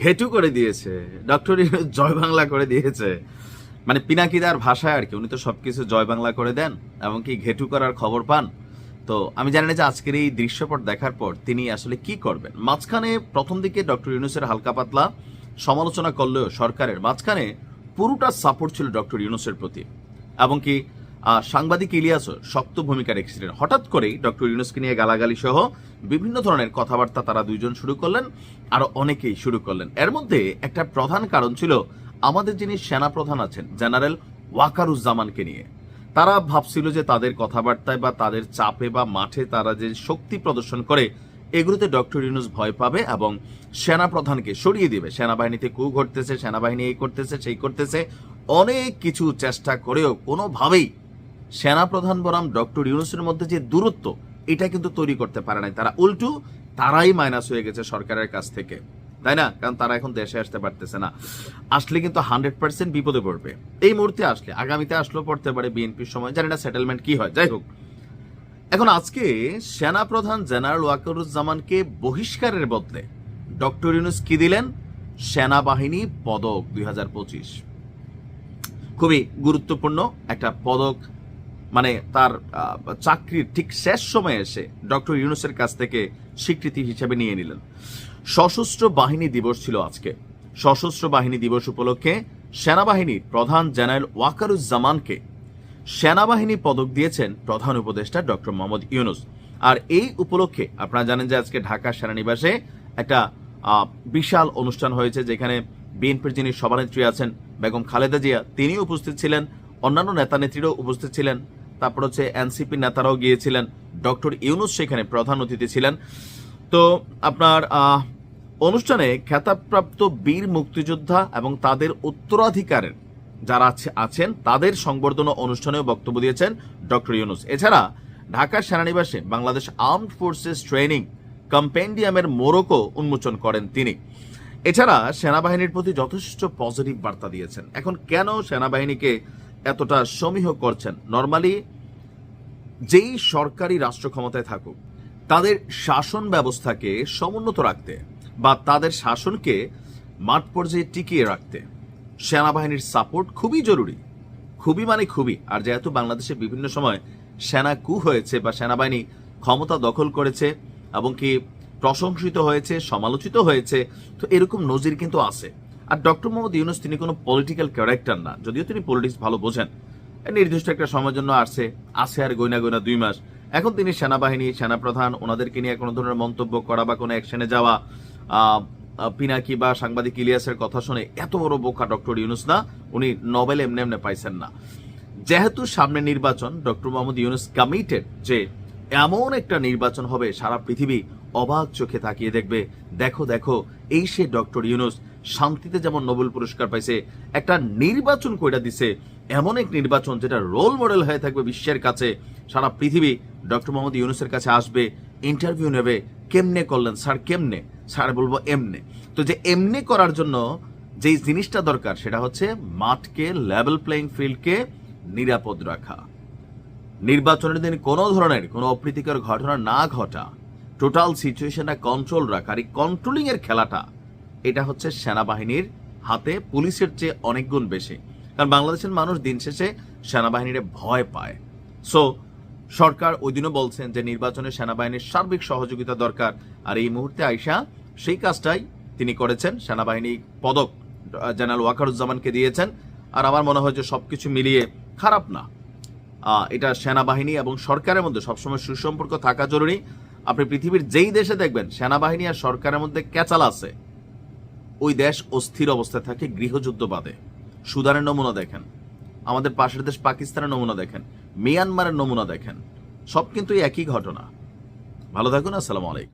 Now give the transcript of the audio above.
ঘেটু করে দিয়েছে, ডক্টর ইউনূস জয় বাংলা করে দিয়েছে। মানে পিনাকিদার ভাষায় আর কি, উনি তো সবকিছু জয় বাংলা করে দেন এবং কি ঘেটু করার খবর পান। তো আমি জানি না যে আজকের এই দৃশ্যপট দেখার পর তিনি আসলে কি করবেন। মাঝখানে প্রথম দিকে ডক্টর ইউনূসের হালকা পাতলা সমালোচনা করলেও সরকারের মাঝখানে পুরোটা সাপোর্ট ছিল ডক্টর ইউনূসের প্রতি, এবং কি সাংবাদিক ইলিয়াসও শক্ত ভূমিকা রেখেছিলেন। হঠাৎ করেই ডক্টর ইউনূসকে নিয়ে গালাগালি সহ বিভিন্ন ধরনের কথাবার্তা তারা দুইজন শুরু করলেন, আরো অনেকেই শুরু করলেন। এর মধ্যে একটা প্রধান কারণ ছিল আমাদের যিনি সেনাপ্রধান আছেন জেনারেল ওয়াকারুজ্জামানকে নিয়ে। তারা ভাবছিল যে তাদের কথাবার্তায় বা তাদের চাপে বা মাঠে তারা যে শক্তি প্রদর্শন করে এগুলোতে ডক্টর ইউনূস ভয় পাবে এবং সেনাপ্রধানকে সরিয়ে দিবে। সেনাবাহিনীতে কু ঘটতেছে, সেনাবাহিনী এই করতেছে সেই করতেছে, অনেক কিছু চেষ্টা করেও কোনোভাবেই সেনাপ্রধান বনাম ডক্টর ইউনূসের মধ্যে যে দূরত্ব এটা কিন্তু তৈরি করতে পারে নাই তারা। উল্টো তারাই মাইনাস হয়ে গেছে সরকারের কাছ থেকে, তাই না? কারণ তারা এখন দেশে আসতে পারতেছে না। আসলে কিন্তু 100% বিপদে পড়বে। এই মুহূর্তে আসলে, আগামীতে আসলেও পড়তে পারে বিএনপির সময়, জানি না সেটেলমেন্ট কি হয়। যাই হোক, এখন আজকে সেনাপ্রধান জেনারেল ওয়াকারুজ্জামানকে বহিষ্কারের বদলে ডক্টর ইউনূস কি দিলেন? সেনাবাহিনী পদক 2025। খুবই গুরুত্বপূর্ণ একটা পদক। মানে তার চাকরির ঠিক শেষ সময়ে এসে ডক্টর ইউনূসের কাছ থেকে স্বীকৃতি হিসেবে নিয়ে নিলেন। সশস্ত্র বাহিনী দিবস ছিল আজকে। সশস্ত্র বাহিনী দিবস উপলক্ষে সেনাবাহিনীর প্রধান জেনারেল ওয়াকারুজ্জামানকে সেনাবাহিনী পদক দিয়েছেন প্রধান উপদেষ্টা ডক্টর মোহাম্মদ ইউনূস। আর এই উপলক্ষে আপনারা জানেন যে আজকে ঢাকা সেনানিবাসে একটা বিশাল অনুষ্ঠান হয়েছে, যেখানে বিএনপির যিনি সভানেত্রী আছেন বেগম খালেদা জিয়া তিনি উপস্থিত ছিলেন, অন্যান্য নেতা নেত্রীরাও উপস্থিত ছিলেন, তারপর হচ্ছে এনসিপি নেতারাও গিয়েছিলেন, ডক্টর ইউনূস সেখানে প্রধান অতিথি ছিলেন। তো আপনার অনুষ্ঠানে খেতাবপ্রাপ্ত বীর মুক্তিযোদ্ধা এবং তাদের উত্তরাধিকারের যারা আছেন তাদের সংবর্ধনা অনুষ্ঠানেও বক্তব্য দিয়েছেন ডক্টর ইউনূস। এছাড়া ঢাকার সেনানিবাসে বাংলাদেশ আর্মড ফোর্সেস ট্রেনিং কম্পেন্ডিয়ামের মোড়কও উন্মোচন করেন তিনি। এছাড়া সেনাবাহিনীর প্রতি যথেষ্ট পজিটিভ বার্তা দিয়েছেন। এখন কেন সেনাবাহিনীকে এতটা সমীহ করছেন? নর্মালি যেই সরকারি রাষ্ট্র ক্ষমতায় থাকুক তাদের শাসন ব্যবস্থাকে সমুন্নত রাখতে বা তাদের শাসনকে মাঠ পর্যায়ে টিকিয়ে রাখতে সেনাবাহিনীর সাপোর্ট খুবই জরুরি, খুবই মানে খুবই। আর যেহেতু বাংলাদেশে বিভিন্ন সময় সেনা কু হয়েছে বা সেনাবাহিনী ক্ষমতা দখল করেছে এবং কি প্রশংসিত হয়েছে, সমালোচিত হয়েছে, তো এরকম নজির কিন্তু আছে। আর ডক্টর মোহাম্মদ ইউনূস তিনি কোনো পলিটিক্যাল ক্যারেক্টার না, যদিও তিনি পলিটিক্স ভালো বোঝেন। নির্দিষ্ট একটা সময়ের জন্য আসে আর গয়না 2 মাস। এখন তিনি সেনাবাহিনী, সেনাপ্রধান, ওনাদেরকে নিয়ে কোনো ধরনের মন্তব্য করা বা কোনো অ্যাকশনে যাওয়া, পিনাকি বা সাংবাদিক ইলিয়াসের কথা শুনে এত বড় বোকা ডক্টর ইউনূস না, উনি নোবেল এমনি এমনি পাইছেন না। যেহেতু সামনে নির্বাচন, ডক্টর মোহাম্মদ ইউনূস কমিটেড যে এমন একটা নির্বাচন হবে সারা পৃথিবী অবাক চোখে তাকিয়ে দেখবে, দেখো দেখো এই সে ডক্টর ইউনূস শান্তিতে যেমন নোবেল পুরস্কার পাইছে, একটা নির্বাচন কইরা দিছে, এমন এক নির্বাচন যেটা রোল মডেল হয়ে থাকবে বিশ্বের কাছে। সারা পৃথিবী ডক্টর মোহাম্মদ ইউনূসের কাছে আসবে, ইন্টারভিউ নেবে, কেমনে করলেন স্যার, কেমনে স্যার, বলবো এমনে। তো যে এমনে করার জন্য যেই জিনিসটা দরকার সেটা হচ্ছে মাঠকে, লেভেল প্লেইং ফিল্ডকে নিরাপদ রাখা, নির্বাচনের দিন কোনো ধরনের কোনো অপ্রীতিকর ঘটনা না ঘটা, টোটাল সিচুয়েশনটা কন্ট্রোল রাখা। আর এই কন্ট্রোলিং এর খেলাটা এটা হচ্ছে সেনাবাহিনীর হাতে পুলিশের চেয়ে অনেক গুণ বেশি। কারণ বাংলাদেশের মানুষ দিন শেষে সেনাবাহিনীর ভয় পায়। সো সরকার ওই দিনও বলছেন যে নির্বাচনে সেনাবাহিনীর সার্বিক সহযোগিতা দরকার, আর এই মুহূর্তে আইসা সেই কাজটাই তিনি করেছেন। সেনাবাহিনী পদক জেনারেল ওয়াকারুজ্জামানকে দিয়েছেন। আর আমার মনে হয় যে সবকিছু মিলিয়ে খারাপ না। এটা সেনাবাহিনী এবং সরকারের মধ্যে সবসময় সুসম্পর্ক থাকা জরুরি। আপনি পৃথিবীর যেই দেশে দেখবেন সেনাবাহিনী আর সরকারের মধ্যে ক্যাচাল আছে, ওই দেশ অস্থির অবস্থায় থাকে, গৃহযুদ্ধ বাদে। সুদানের নমুনা দেখেন, আমাদের পাশের দেশ পাকিস্তানের নমুনা দেখেন, মিয়ানমারের নমুনা দেখেন, সব কিন্তু একই ঘটনা। ভালো থাকুন, আসসালামু আলাইকুম।